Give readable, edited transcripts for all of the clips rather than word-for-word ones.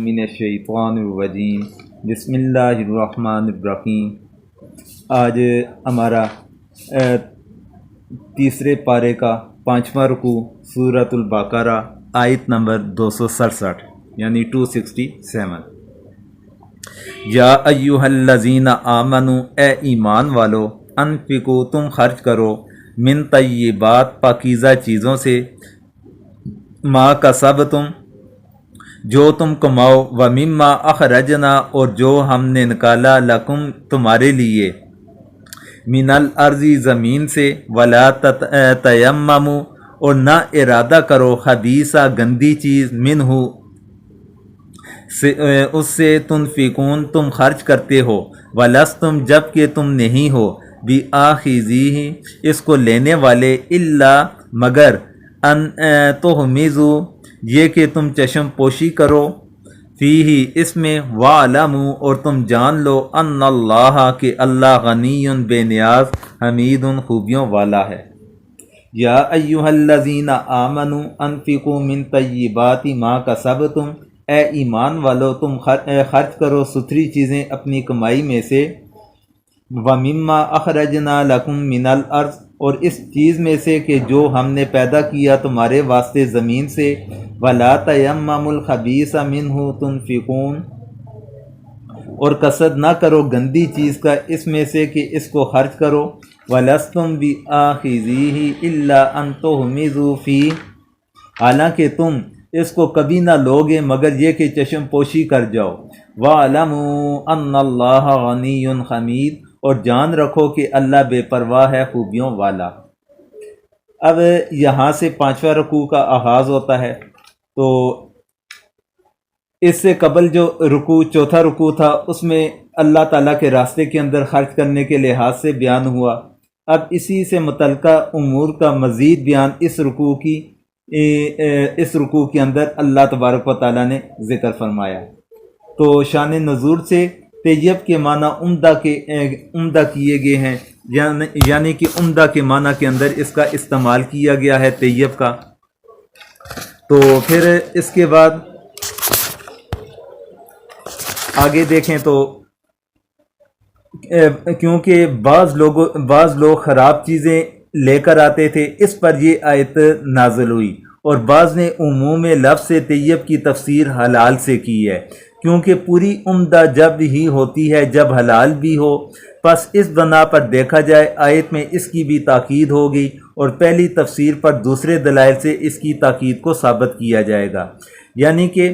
من الشیطان الرجیم بسم اللہ الرحمن الرحیم۔ آج ہمارا تیسرے پارے کا 5واں رکوع سورۃ البقرہ آیت نمبر 267 یعنی 267۔ یا ایھا الذین آمنوا، اے ایمان والو، انفقوا، تم خرچ کرو، من طیبات، پاکیزہ چیزوں سے، ما کسبتم، جو تم کماؤ، ومما اخرجنا، اور جو ہم نے نکالا، لکم، تمہارے لیے، من الارض، زمین سے، ولا تیمموا، اور نہ ارادہ کرو، خبیثہ، گندی چیز، منہ، اس سے، تنفقون، تم خرچ کرتے ہو، ولستم، جب کہ تم نہیں ہو، بآخذیہ، اس کو لینے والے، الا، مگر، ان تغمضوا، یہ کہ تم چشم پوشی کرو، فیہ، اس میں، وَاعْلَمُوا، اور تم جان لو، ان اللہ، کہ اللہ، غنی، بے نیاز، حمید، خوبیوں والا ہے۔ یا ایھا الذین آمنوا انفقوا من طیبات ما کسبتم، اے ایمان والو، تم خرچ کرو ستھری چیزیں اپنی کمائی میں سے، وَمِمَّا أَخْرَجْنَا لَكُم مِّنَ الْأَرْضِ، اور اس چیز میں سے کہ جو ہم نے پیدا کیا تمہارے واسطے زمین سے، وَلَا تَيَمَّمُوا الْخَبِيثَ مِنْهُ تُنْفِقُونَ، اور قصد نہ کرو گندی چیز کا اس میں سے کہ اس کو خرچ کرو، وَلَسْتُمْ بِآخِذِيهِ إِلَّا أَن تُغْمِضُوا فِيهِ، حالانکہ تم اس کو کبھی نہ لوگے مگر یہ کہ چشم پوشی کر جاؤ، وَاعْلَمُوا أَنَّ اللَّهَ غَنِيٌّ حَمِيدٌ، اور جان رکھو کہ اللہ بے پرواہ ہے، خوبیوں والا۔ اب یہاں سے 5واں رکوع کا آغاز ہوتا ہے، تو اس سے قبل جو رکوع، چوتھا رکوع تھا، اس میں اللہ تعالیٰ کے راستے کے اندر خرچ کرنے کے لحاظ سے بیان ہوا۔ اب اسی سے متعلقہ امور کا مزید بیان اس رکوع کے اندر اللہ تبارک و تعالیٰ نے ذکر فرمایا۔ تو شان نزول سے طیب کے معنی عمدہ کیے گئے ہیں، یعنی کہ عمدہ کے معنی کے اندر اس کا استعمال کیا گیا ہے، طیب کا۔ تو پھر اس کے بعد آگے دیکھیں تو کیونکہ بعض لوگ خراب چیزیں لے کر آتے تھے، اس پر یہ آیت نازل ہوئی، اور بعض نے عموم لفظ طیب کی تفسیر حلال سے کی ہے، کیونکہ پوری عمدہ جب ہی ہوتی ہے جب حلال بھی ہو۔ پس اس بنا پر دیکھا جائے آیت میں اس کی بھی تاکید ہوگی، اور پہلی تفسیر پر دوسرے دلائل سے اس کی تاکید کو ثابت کیا جائے گا۔ یعنی کہ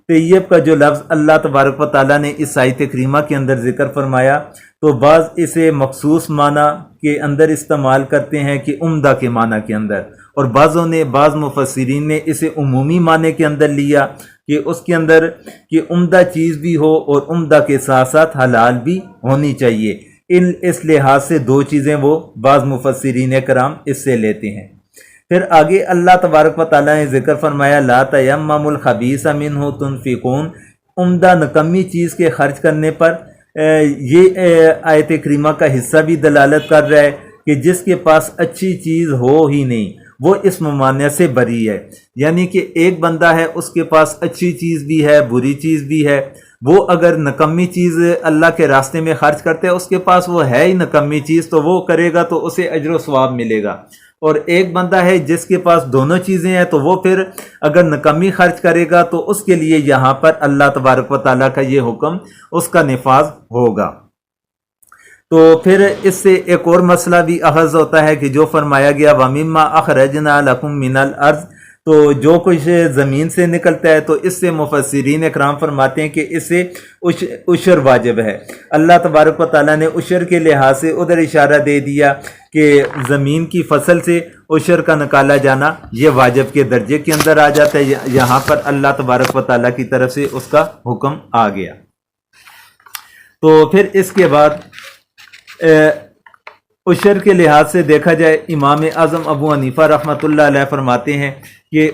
طیب کا جو لفظ اللہ تبارک و تعالیٰ نے اس آیت کریمہ کے اندر ذکر فرمایا، تو بعض اسے مخصوص معنی کے اندر استعمال کرتے ہیں کہ عمدہ کے معنی کے اندر، اور بعض مفسرین نے اسے عمومی معنی کے اندر لیا کہ اس کے اندر کہ عمدہ چیز بھی ہو اور عمدہ کے ساتھ ساتھ حلال بھی ہونی چاہیے۔ اس لحاظ سے دو چیزیں وہ بعض مفسرین کرام اس سے لیتے ہیں۔ پھر آگے اللہ تبارک و تعالیٰ نے ذکر فرمایا، لا تیمموا الخبیث منہ تنفقون، عمدہ نکمی چیز کے خرچ کرنے پر یہ آیت کریمہ کا حصہ بھی دلالت کر رہا ہے کہ جس کے پاس اچھی چیز ہو ہی نہیں، وہ اس ممانعہ سے بری ہے۔ یعنی کہ ایک بندہ ہے، اس کے پاس اچھی چیز بھی ہے، بری چیز بھی ہے، وہ اگر نکمی چیز اللہ کے راستے میں خرچ کرتے ہے، اس کے پاس وہ ہے ہی نکمی چیز، تو وہ کرے گا تو اسے اجر و ثواب ملے گا۔ اور ایک بندہ ہے جس کے پاس دونوں چیزیں ہیں، تو وہ پھر اگر نکمی خرچ کرے گا تو اس کے لیے یہاں پر اللہ تبارک و تعالیٰ کا یہ حکم اس کا نفاذ ہوگا۔ تو پھر اس سے ایک اور مسئلہ بھی اخذ ہوتا ہے کہ جو فرمایا گیا، وَمِمَّا أَخْرَجْنَا لَكُم مِّنَ الْأَرْضِ، تو جو کچھ زمین سے نکلتا ہے، تو اس سے مفسرین اکرام فرماتے ہیں کہ اس سے عشر واجب ہے۔ اللہ تبارک و تعالیٰ نے عشر کے لحاظ سے ادھر اشارہ دے دیا کہ زمین کی فصل سے عشر کا نکالا جانا یہ واجب کے درجے کے اندر آ جاتا ہے، یہاں پر اللہ تبارک و تعالیٰ کی طرف سے اس کا حکم آ گیا۔ تو پھر اس کے بعد عشر کے لحاظ سے دیکھا جائے، امام اعظم ابو حنیفہ رحمۃ اللہ علیہ فرماتے ہیں کہ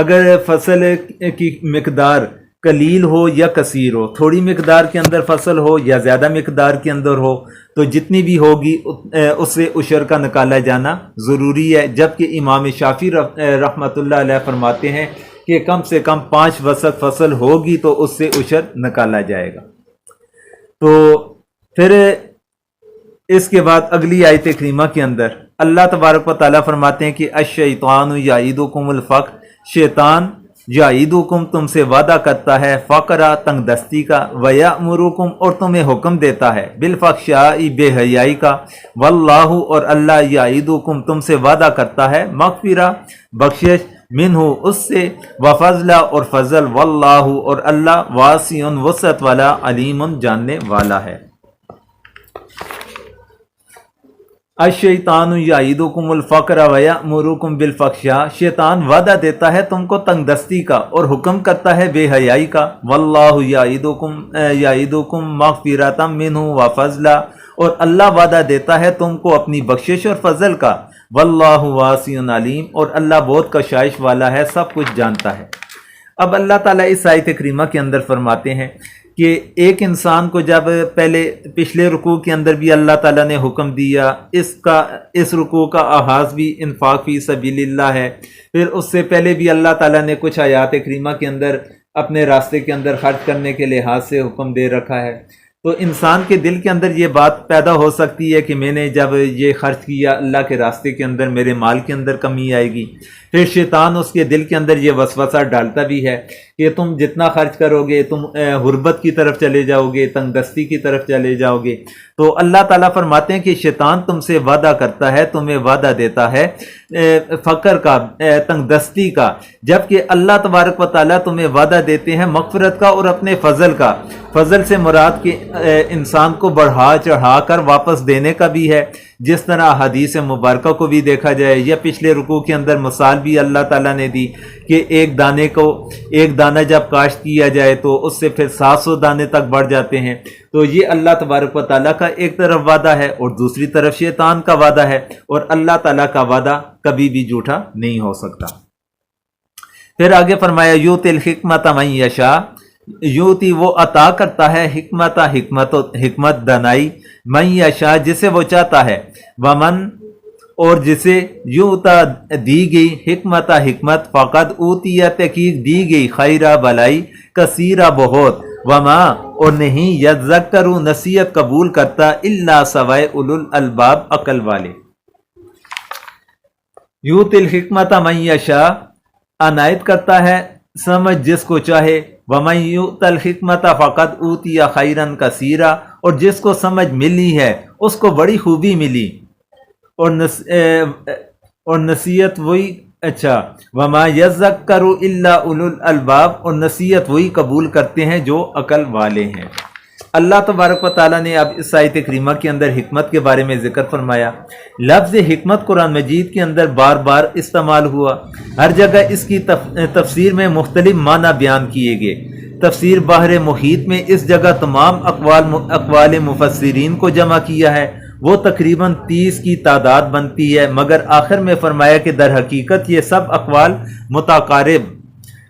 اگر فصل کی مقدار قلیل ہو یا کثیر ہو، تھوڑی مقدار کے اندر فصل ہو یا زیادہ مقدار کے اندر ہو، تو جتنی بھی ہوگی اس سے عشر کا نکالا جانا ضروری ہے۔ جبکہ امام شافعی رحمۃ اللہ علیہ فرماتے ہیں کہ کم سے کم 5 وسق فصل ہوگی تو اس سے عشر نکالا جائے گا۔ تو پھر اس کے بعد اگلی آیت کریمہ کے اندر اللہ تبارک و تعالیٰ فرماتے ہیں کہ الشیطان یعیدکم الفقر، شیطان یعیدکم تم سے وعدہ کرتا ہے، فقرا تنگ دستی کا، ویأمرکم اور تمہیں حکم دیتا ہے، بالفحشاء بے حیائی کا، واللہ اور اللہ یعیدکم تم سے وعدہ کرتا ہے، مغفرہ بخشش، منہ اس سے، وفضلا اور فضل، واللہ اور اللہ واسع وسعت والا، علیم جاننے والا ہے۔ الشیطان یعیدکم الفقر ویأمرکم بالفحشاء، شیطان وعدہ دیتا ہے تم کو تنگ دستی کا اور حکم کرتا ہے بے حیائی کا، واللہ یعیدکم مغفرۃ منہ وفضلا اور اللہ وعدہ دیتا ہے تم کو اپنی بخشش اور فضل کا، واللہ واسع علیم اور اللہ بہت کشائش والا ہے، سب کچھ جانتا ہے۔ اب اللہ تعالیٰ اس آیت کریمہ کے اندر فرماتے ہیں کہ ایک انسان کو جب پہلے پچھلے رکوع کے اندر بھی اللہ تعالیٰ نے حکم دیا، اس رکوع کا آغاز بھی انفاق فی سبیل اللہ ہے، پھر اس سے پہلے بھی اللہ تعالیٰ نے کچھ آیات کریمہ کے اندر اپنے راستے کے اندر خرچ کرنے کے لحاظ سے حکم دے رکھا ہے۔ تو انسان کے دل کے اندر یہ بات پیدا ہو سکتی ہے کہ میں نے جب یہ خرچ کیا اللہ کے راستے کے اندر میرے مال کے اندر کمی آئے گی۔ پھر شیطان اس کے دل کے اندر یہ وسوسہ ڈالتا بھی ہے کہ تم جتنا خرچ کرو گے تم غربت کی طرف چلے جاؤ گے، تنگ دستی کی طرف چلے جاؤ گے۔ تو اللہ تعالیٰ فرماتے ہیں کہ شیطان تم سے وعدہ کرتا ہے، تمہیں وعدہ دیتا ہے فقر کا، تنگ دستی کا، جبکہ اللہ تبارک و تعالیٰ تمہیں وعدہ دیتے ہیں مغفرت کا اور اپنے فضل کا۔ فضل سے مراد کہ انسان کو بڑھا چڑھا کر واپس دینے کا بھی ہے، جس طرح حدیث مبارکہ کو بھی دیکھا جائے یا پچھلے رکوع کے اندر مثال بھی اللہ تعالیٰ نے دی کہ ایک دانہ جب کاشت کیا جائے تو اس سے پھر 700 دانے تک بڑھ جاتے ہیں۔ تو یہ اللہ تبارک و تعالیٰ کا ایک طرف وعدہ ہے اور دوسری طرف شیطان کا وعدہ ہے، اور اللہ تعالیٰ کا وعدہ کبھی بھی جھوٹا نہیں ہو سکتا۔ پھر آگے فرمایا یؤتی الحکمۃ من یشاء، یوتی وہ عطا کرتا ہے حکمت دانائی، من یشاء جسے وہ چاہتا ہے، ومن اور جسے یوتا دی گئی حکمت فقد اوتی تحقیق دی گئی خیرہ بلائی کثیرہ بہت، وما اور نہیں یذکر نصیحت قبول کرتا الا سوائے اولو الالباب عقل والے۔ یؤتی الحکمۃ من یشاء عنایت کرتا ہے سمجھ جس کو چاہے، وَمَن یُؤْتَ الْحِکْمَةَ فَقَدْ أُوتِیَ خَیْرًا کَثِیرًا اور جس کو سمجھ ملی ہے اس کو بڑی خوبی ملی، اور نصیحت وہی وَمَا يَذَّكَّرُ إِلَّا أُولُو الْأَلْبَابِ اور نصیحت وہی قبول کرتے ہیں جو عقل والے ہیں۔ اللہ تبارک و تعالیٰ نے اب اس آیت کریمہ کے اندر حکمت کے بارے میں ذکر فرمایا۔ لفظ حکمت قرآن مجید کے اندر بار بار استعمال ہوا، ہر جگہ اس کی تفسیر میں مختلف معنی بیان کیے گئے۔ تفسیر بحر محیط میں اس جگہ تمام اقوال مفسرین کو جمع کیا ہے، وہ تقریباً 30 کی تعداد بنتی ہے، مگر آخر میں فرمایا کہ در حقیقت یہ سب اقوال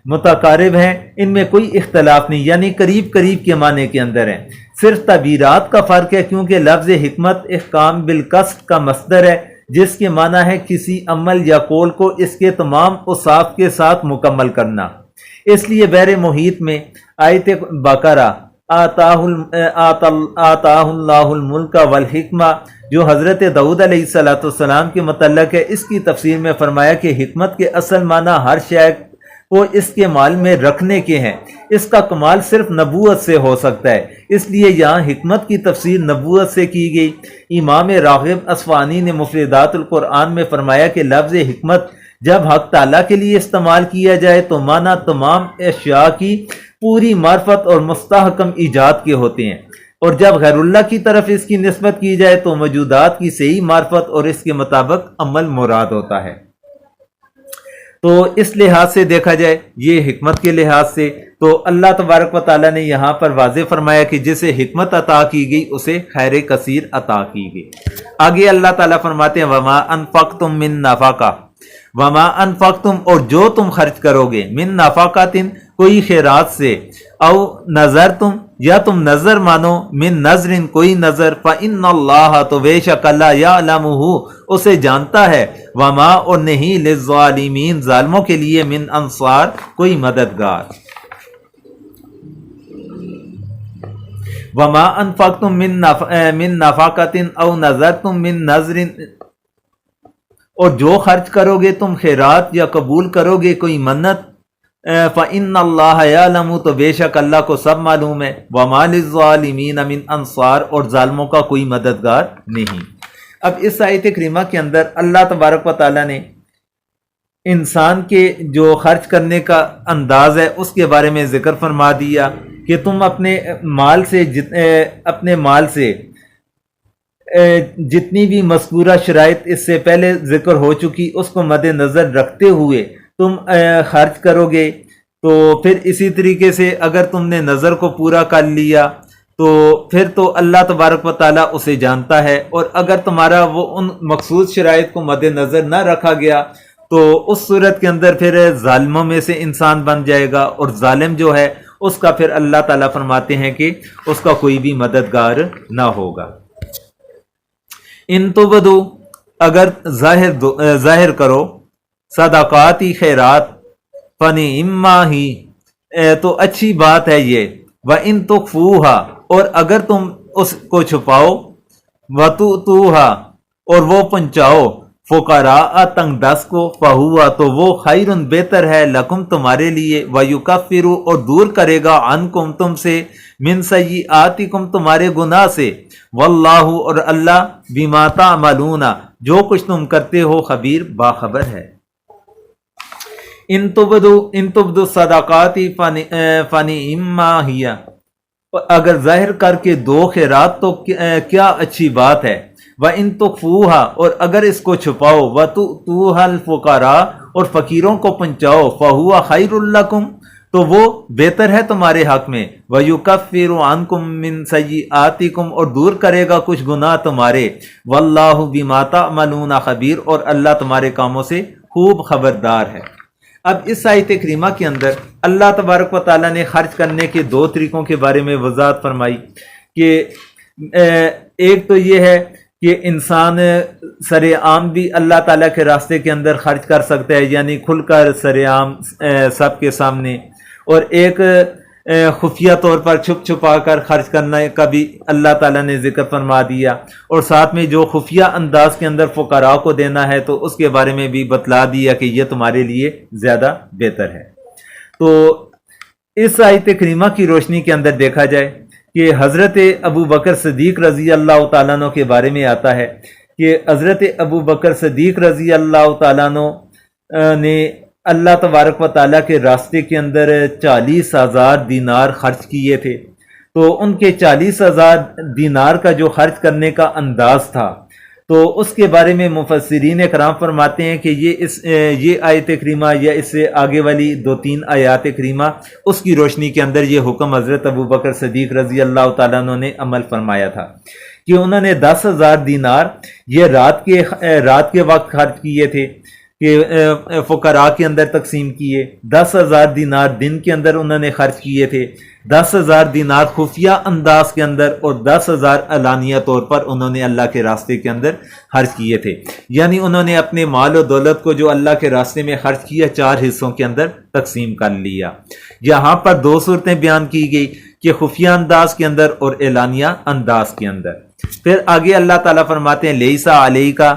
متقارب ہیں، ان میں کوئی اختلاف نہیں، یعنی قریب کے معنی کے اندر ہیں، صرف تعبیرات کا فرق ہے، کیونکہ لفظ حکمت احکام بالقصد کا مصدر ہے، جس کے معنی ہے کسی عمل یا قول کو اس کے تمام اوصاف کے ساتھ مکمل کرنا۔ اس لیے بحر محیط میں آیت بقرہ آتاہ اللہ الملک والحکمہ جو حضرت داؤد علیہ السلام کے متعلق ہے، اس کی تفسیر میں فرمایا کہ حکمت کے اصل معنی ہر شے کو اس کے مال میں رکھنے کے ہیں، اس کا کمال صرف نبوت سے ہو سکتا ہے، اس لیے یہاں حکمت کی تفسیر نبوت سے کی گئی۔ امام راغب اصفہانی نے مفردات القرآن میں فرمایا کہ لفظ حکمت جب حق تعالیٰ کے لیے استعمال کیا جائے تو معنی تمام اشیاء کی پوری معرفت اور مستحکم ایجاد کے ہوتے ہیں، اور جب غیر اللہ کی طرف اس کی نسبت کی جائے تو موجودات کی صحیح معرفت اور اس کے مطابق عمل مراد ہوتا ہے۔ تو اس لحاظ سے دیکھا جائے یہ حکمت کے لحاظ سے تو اللہ تبارک و تعالیٰ نے یہاں پر واضح فرمایا کہ جسے حکمت عطا کی گئی اسے خیر کثیر عطا کی گئی۔ آگے اللہ تعالیٰ فرماتے ہیں وما انفقتم من نفقہ، وما انفقتم اور جو تم خرچ کرو گے، من نفقاتن کوئی خیرات سے، او نظر تم یا تم نظر مانو، من نظر کوئی نظر، فإن اللہ تو بے شک اللہ یعلمہ اسے جانتا ہے، وما اور نہیں للظالمین ظالموں کے لیے من انصار کوئی مددگار۔ وما انفقتم من نفقۃ او نذرتم من نذر، اور جو خرچ کرو گے تم خیرات یا قبول کرو گے کوئی منت، فإن اللہ یعلم تو بے شک اللہ کو سب معلوم ہے، وما للظالمین من انصار اور ظالموں کا کوئی مددگار نہیں۔ اب اس آیت کریمہ کے اندر اللہ تبارک و تعالیٰ نے انسان کے جو خرچ کرنے کا انداز ہے اس کے بارے میں ذکر فرما دیا کہ تم اپنے مال سے جتنی بھی مذکورہ شرائط اس سے پہلے ذکر ہو چکی اس کو مد نظر رکھتے ہوئے تم خرچ کرو گے، تو پھر اسی طریقے سے اگر تم نے نظر کو پورا کر لیا تو پھر تو اللہ تبارک و تعالیٰ اسے جانتا ہے، اور اگر تمہارا وہ ان مخصوص شرائط کو مد نظر نہ رکھا گیا تو اس صورت کے اندر پھر ظالموں میں سے انسان بن جائے گا، اور ظالم جو ہے اس کا پھر اللہ تعالیٰ فرماتے ہیں کہ اس کا کوئی بھی مددگار نہ ہوگا۔ ان تبدو اگر ظاہر کرو، صدقاتی خیرات، فنعما ہی تو اچھی بات ہے یہ، وَإِن تُخْفُوهَا اور اگر تم اس کو چھپاؤ، وَتُؤْتُوهَا اور وہ پہنچاؤ، فقراء تنگ دست کو، فہوا تو وہ خیر بہتر ہے، لکم تمہارے لیے، وَيُكَفِّرُ اور دور کرے گا، عنکم تم سے، من سیئاتکم تمہارے گناہ سے، واللہ اور اللہ بما تعملون جو کچھ تم کرتے ہو خبیر باخبر ہے۔ ان تبدو صدقات فنعما ہی اگر ظاہر کر کے دو خیرات تو کیا اچھی بات ہے، وَإِن تُخْفُوهَا اور اگر اس کو چھپاؤ، وَتُؤْتُوهَا الْفُقَرَاءَ اور فقیروں کو پہنچاؤ، فَهُوَ خَيْرٌ لَكُمْ تو وہ بہتر ہے تمہارے حق میں، وَيُكَفِّرُ عَنْكُم مِّن سَيِّئَاتِكُمْ اور دور کرے گا کچھ گناہ تمہارے، وَاللَّهُ بِمَا تَعْمَلُونَ خبیر اور اللہ تمہارے کاموں سے خوب خبردار ہے۔ اب اس آیت کریمہ کے اندر اللہ تبارک و تعالیٰ نے خرچ کرنے کے دو طریقوں کے بارے میں وضاحت فرمائی کہ ایک تو یہ ہے کہ انسان سر عام بھی اللہ تعالیٰ کے راستے کے اندر خرچ کر سکتا ہے، یعنی کھل کر سر عام سب کے سامنے، اور ایک خفیہ طور پر چھپ چھپا کر خرچ کرنا کا بھی اللہ تعالیٰ نے ذکر فرما دیا، اور ساتھ میں جو خفیہ انداز کے اندر فقراء کو دینا ہے تو اس کے بارے میں بھی بتلا دیا کہ یہ تمہارے لیے زیادہ بہتر ہے۔ تو اس آیت کریمہ کی روشنی کے اندر دیکھا جائے کہ حضرت ابو بکر صدیق رضی اللہ تعالیٰ عنہ کے بارے میں آتا ہے کہ حضرت ابو بکر صدیق رضی اللہ تعالیٰ عنہ نے اللہ تبارک و تعالیٰ کے راستے کے اندر 40,000 دینار خرچ کیے تھے، تو ان کے 40,000 دینار کا جو خرچ کرنے کا انداز تھا تو اس کے بارے میں مفسرین کرام فرماتے ہیں کہ یہ آیت کریمہ یا اس سے آگے والی 2-3 آیات کریمہ اس کی روشنی کے اندر یہ حکم حضرت ابو بکر صدیق رضی اللہ تعالیٰ عنہ نے عمل فرمایا تھا کہ انہوں نے 10,000 دینار یہ رات کے وقت خرچ کیے تھے کہ فقراء کے اندر تقسیم کیے، 10,000 دینار دن کے اندر انہوں نے خرچ کیے تھے، 10,000 دینار خفیہ انداز کے اندر، اور 10,000 علانیہ طور پر انہوں نے اللہ کے راستے کے اندر خرچ کیے تھے۔ یعنی انہوں نے اپنے مال و دولت کو جو اللہ کے راستے میں خرچ کیا 4 حصوں کے اندر تقسیم کر لیا۔ یہاں پر 2 صورتیں بیان کی گئی کہ خفیہ انداز کے اندر اور اعلانیہ انداز کے اندر۔ پھر آگے اللہ تعالیٰ فرماتے ہیں لیسا علیکا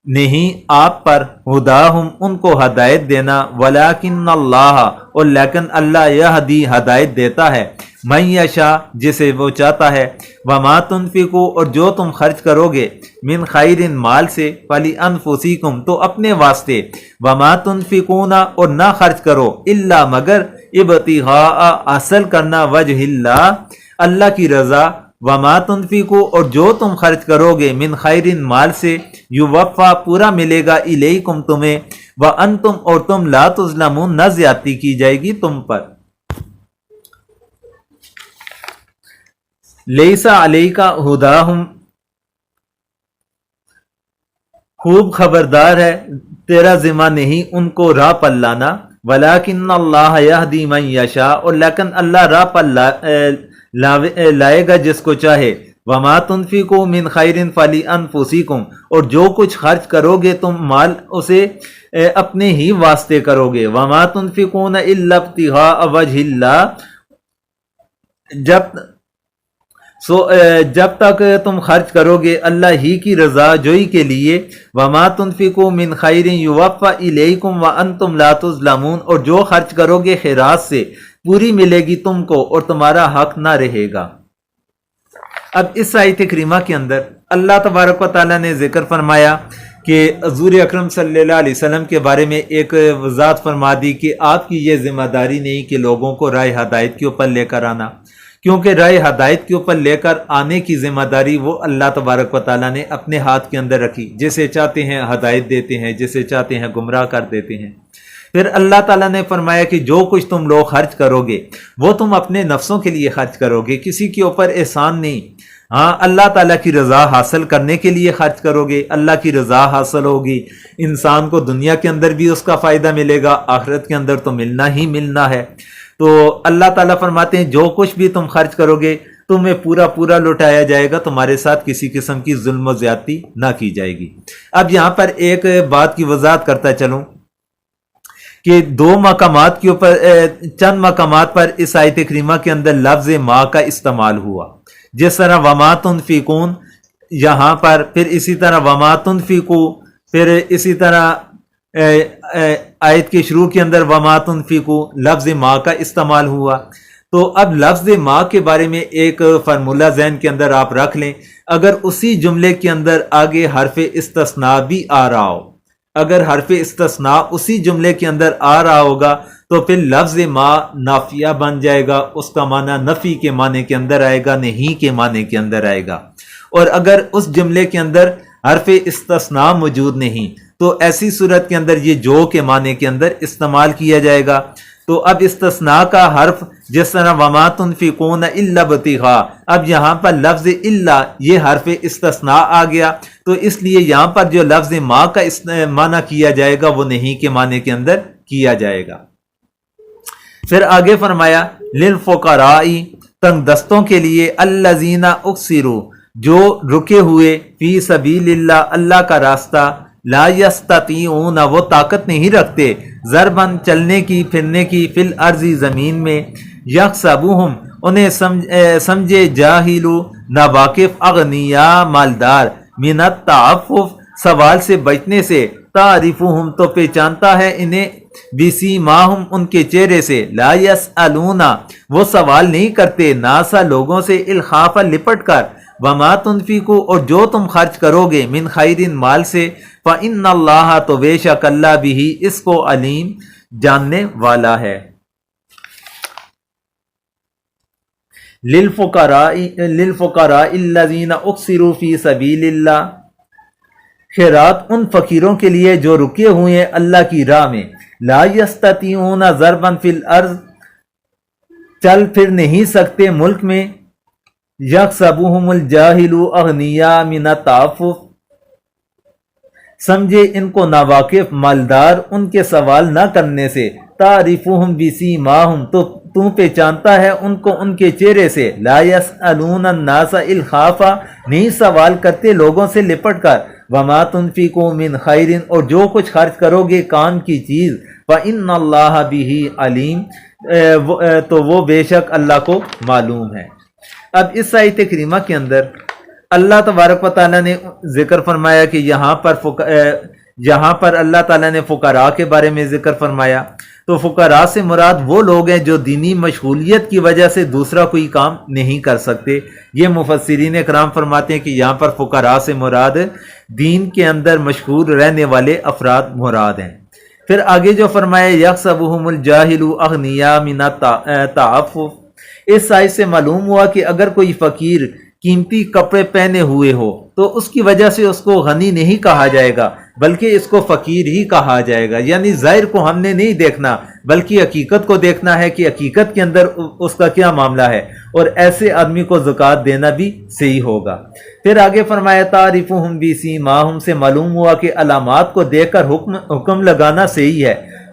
نہیں آپ پر، ہداہم ان کو ہدایت دینا، ولیکن اللہ اور لیکن اللہ یہدی ہدایت دیتا ہے، من یشاء جسے وہ چاہتا ہے، وما تنفقوا اور جو تم خرچ کرو گے، من خیر مال سے، فلانفسکم تو اپنے واسطے، وما تنفقون اور نہ خرچ کرو الا مگر ابتغاء حاصل کرنا وجہ اللہ اللہ کی رضا، وما تنفقوا اور جو تم خرچ کرو گے، من خیر مال سے، یوفا پورا ملے گا، الیکم تمہیں، وانتم اور تم لا تظلمون نہ زیادتی کی جائے گی تم پر۔ لیسا علیکا ہداہم خوب خبردار ہے تیرا ذمہ نہیں ان کو راہ پر لانا، ولیکن اللہ یہدی من یشاء، اور لیکن اللہ راہ پر لائے گا جس کو چاہے. وما تنفقوا من خیر فلانفسکم، اور جو کچھ خرچ کرو گے تم مال اسے اپنے ہی واسطے کرو گے. وما تنفقون الا ابتغاء وجہ اللہ، جب تک تم خرچ کرو گے اللہ ہی کی رضا جوئی کے لیے. وما تنفقوا من خیر یوفى الیکم وانتم لا تظلمون، اور جو خرچ کرو گے خیرات سے پوری ملے گی تم کو اور تمہارا حق نہ رہے گا. اب اس آیت کریمہ کے اندر اللہ تبارک و تعالیٰ نے ذکر فرمایا کہ حضور اکرم صلی اللہ علیہ وسلم کے بارے میں ایک وضاحت فرما دی کہ آپ کی یہ ذمہ داری نہیں کہ لوگوں کو راہ ہدایت کے اوپر لے کر آنا، کیونکہ راہ ہدایت کے اوپر لے کر آنے کی ذمہ داری وہ اللہ تبارک و تعالیٰ نے اپنے ہاتھ کے اندر رکھی. جسے چاہتے ہیں ہدایت دیتے ہیں، جسے چاہتے ہیں گمراہ کر دیتے ہیں. پھر اللہ تعالیٰ نے فرمایا کہ جو کچھ تم لوگ خرچ کرو گے وہ تم اپنے نفسوں کے لیے خرچ کرو گے، کسی کے اوپر احسان نہیں. ہاں، اللہ تعالیٰ کی رضا حاصل کرنے کے لیے خرچ کرو گے، اللہ کی رضا حاصل ہوگی، انسان کو دنیا کے اندر بھی اس کا فائدہ ملے گا، آخرت کے اندر تو ملنا ہی ملنا ہے. تو اللہ تعالیٰ فرماتے ہیں جو کچھ بھی تم خرچ کرو گے تمہیں پورا پورا لوٹایا جائے گا، تمہارے ساتھ کسی قسم کی ظلم و زیادتی نہ کی جائے گی. اب یہاں پر ایک بات کی وضاحت کرتا چلوں کہ دو مقامات کے اوپر چند مقامات پر اس آیت کریمہ کے اندر لفظ ما کا استعمال ہوا. جس طرح وما تنفقون یہاں پر، پھر اسی طرح وما تنفقو، پھر اسی طرح آیت کے شروع کے اندر وما تنفقو لفظ ما کا استعمال ہوا. تو اب لفظ ما کے بارے میں ایک فارمولہ ذہن کے اندر آپ رکھ لیں. اگر اسی جملے کے اندر آگے حرف استثناء بھی آ رہا ہو، اگر حرف استثناء اسی جملے کے اندر آ رہا ہوگا تو پھر لفظ ما نافیہ بن جائے گا، اس کا معنی نفی کے معنی کے اندر آئے گا، نہیں کے معنی کے اندر آئے گا. اور اگر اس جملے کے اندر حرف استثناء موجود نہیں تو ایسی صورت کے اندر یہ جو کے معنی کے اندر استعمال کیا جائے گا. تو اب استثناء کا حرف جس طرح وما تنفقون الا ابتغاء، اب یہاں پر لفظ الا یہ حرف استثناء آ گیا، تو اس لیے یہاں پر جو لفظ ما کا معنی کیا جائے گا وہ نہیں کے معنی کے اندر کیا جائے گا. پھر آگے فرمایا للفقراء، تنگ دستوں کے لیے، الذین اکثروا جو رکے ہوئے، فی سبیل اللہ اللہ کا راستہ، لا یستطیعون وہ طاقت نہیں رکھتے، ضربن چلنے کی پھرنے کی، فی الارض زمین میں، یحسبوہم انہیں سمجھے، جاہلو ناواقف، اغنیاء مالدار، من التعفف سوال سے بچنے سے، تعرفوہم تو پہچانتا ہے انہیں، بسیماہم ان کے چہرے سے، لا یسألون وہ سوال نہیں کرتے، ناسا لوگوں سے، الخاف لپٹ کر، وما تنفقوا اور جو تم خرچ کرو گے، من خیر مال سے، فإن اللہ تو بے شک اللہ بھی اس کو علیم جاننے والا ہے. للفقراء الذین اکثروا فی سبیل اللہ، خیرات ان فقیروں کے لیے جو رکے ہوئے ہیں اللہ کی راہ میں، لا یستطیعون ضربا فی الارض چل پھر نہیں سکتے ملک میں، یحسبوہم الجاہل اغنیاء من التعفف سمجھے ان کو ناواقف مالدار ان کے سوال نہ کرنے سے، تعرفوہم بسیماہم تو پہچانتا ہے ان کو ان کے چہرے سے، لا یسألون الناس الخافا نہیں سوال کرتے لوگوں سے لپٹ کر، وما تنفقوا من خیر اور جو کچھ خرچ کرو گے کام کی چیز، فإن اللہ بہ علیم تو وہ بے شک اللہ کو معلوم ہے. اب اس آیت کریمہ کے اندر اللہ تبارک و تعالیٰ نے ذکر فرمایا کہ یہاں پر اللہ تعالیٰ نے فقراء کے بارے میں ذکر فرمایا. تو فقراء سے مراد وہ لوگ ہیں جو دینی مشغولیت کی وجہ سے دوسرا کوئی کام نہیں کر سکتے. یہ مفسرین اکرام فرماتے ہیں کہ یہاں پر فقراء سے مراد دین کے اندر مشغول رہنے والے افراد مراد ہیں. پھر آگے جو فرمایا یحسبہم الجاہل اغنیاء من التعفف، اس آیت سے معلوم ہوا کہ اگر کوئی فقیر قیمتی کپڑے پہنے ہوئے ہو تو اس کی وجہ سے اس کو غنی نہیں کہا جائے گا بلکہ اس کو فقیر ہی کہا جائے گا. یعنی ظاہر کو ہم نے نہیں دیکھنا بلکہ حقیقت کو دیکھنا ہے کہ حقیقت کے اندر اس کا کیا معاملہ ہے، اور ایسے آدمی کو زکوٰۃ دینا بھی صحیح ہوگا. پھر آگے فرمایا تعرفوہم بسیماہم سے معلوم ہوا کہ علامات کو دیکھ کر حکم لگانا صحیح ہے،